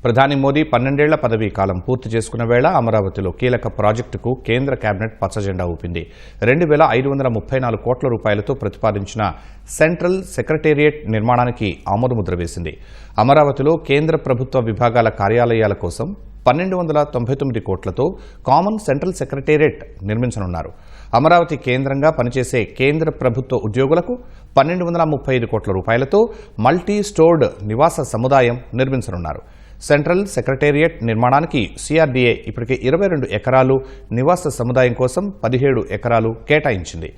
ప్రధాని మోదీ 12 ఏళ్ల పదవీ కాలం పూర్తి చేసుకున్న వేళ అమరావతిలో కీలక ప్రాజెక్టుకు కేంద్ర కేబినెట్ పచ్చజెండా ఊపింది. 2534 కోట్ల రూపాయలతో ప్రతిపాదించిన సెంట్రల్ సెక్రటేరియట్ నిర్మాణానికి ఆమోదముద్ర వేసింది. అమరావతిలో కేంద్ర ప్రభుత్వ విభాగాల కార్యాలయాల కోసం 1299 కోట్లతో కామన్ సెంట్రల్ సెక్రటేరియట్ నిర్మించనున్నారు. అమరావతి కేంద్రంగా పనిచేసే కేంద్ర ప్రభుత్వ ఉద్యోగులకు 1235 కోట్ల రూపాయలతో మల్టీ స్టోర్డ్ నివాస సముదాయం నిర్మించనున్నారు. సెంట్రల్ సెక్రటేరియట్ నిర్మాణానికి సిఆర్డీఏ ఇప్పటికే 22 ఎకరాలు, నివాస సముదాయం కోసం 17 ఎకరాలు కేటాయించింది.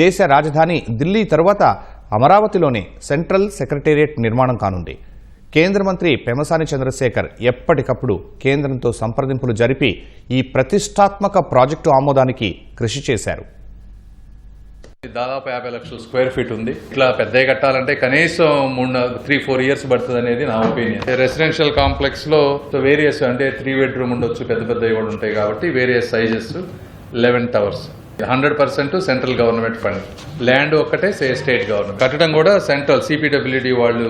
దేశ రాజధాని ఢిల్లీ తరువాత అమరావతిలోనే సెంట్రల్ సెక్రటేరియట్ నిర్మాణం కానుంది. కేంద్ర మంత్రి పెమ్మసాని చంద్రశేఖర్ ఎప్పటికప్పుడు కేంద్రంతో సంప్రదింపులు జరిపి ఈ ప్రతిష్టాత్మక ప్రాజెక్టు ఆమోదానికి కృషి చేశారు. దాదాపు 50 లక్షల స్క్వేర్ ఫీట్ ఉంది. ఇట్లా పెద్దగా కట్టాలంటే కనీసం 3-4 ఇయర్స్ పడుతుంది అనేది నా ఒపీనియన్. రెసిడెన్షియల్ కాంప్లెక్స్ లో వేరియస్ అంటే 3 బెడ్రూమ్ ఉండొచ్చు, పెద్ద పెద్దవి కూడా ఉంటాయి కాబట్టి various sizes, 11 towers, 100% central government fund. Land ఒక్కటే స్టేట్ గవర్నమెంట్. కట్టడం కూడా సెంట్రల్ సిపిడబ్ల్యూడి వాళ్ళు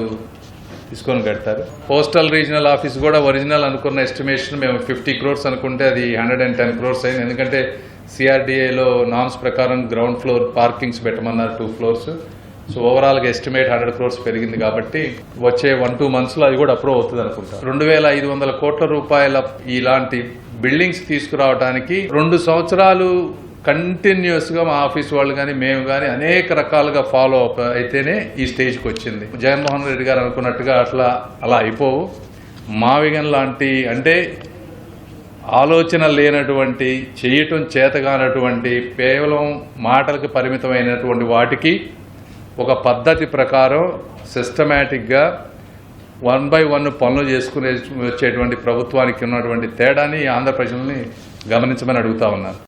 తీసుకొని కడతారు. పోస్టల్ రీజనల్ ఆఫీస్ కూడా ఒరిజినల్ అనుకున్న ఎస్టిమేషన్ మేము 50 crores అనుకుంటే అది 110 crores అయింది. ఎందుకంటే సిఆర్డీఏలో నామ్స్ ప్రకారం గ్రౌండ్ ఫ్లోర్ పార్కింగ్స్ పెట్టమన్నారు 2 floors. సో ఓవరాల్గా ఎస్టిమేట్ 100 crores పెరిగింది కాబట్టి వచ్చే 1-2 months లో అది కూడా అప్రూవ్ అవుతుంది అనుకుంటా. 2500 కోట్ల రూపాయల ఇలాంటి బిల్డింగ్స్ తీసుకురావడానికి 2 సంవత్సరాలు కంటిన్యూస్ గా మా ఆఫీస్ వాళ్ళు కానీ మేము కానీ అనేక రకాలుగా ఫాలో అప్ అయితేనే ఈ స్టేజ్కి వచ్చింది. జగన్మోహన్ రెడ్డి గారు అనుకున్నట్టుగా అలా అయిపోవు. మావిగన్ లాంటి అంటే ఆలోచన లేనటువంటి, చేయటం చేతగానటువంటి, కేవలం మాటలకు పరిమితమైనటువంటి వాటికి ఒక పద్ధతి ప్రకారం సిస్టమేటిక్గా 1 by 1 పనులు చేసుకునే వచ్చేటువంటి ప్రభుత్వానికి ఉన్నటువంటి తేడాని ఆంధ్ర ప్రజల్ని గమనించమని అడుగుతా ఉన్నాను.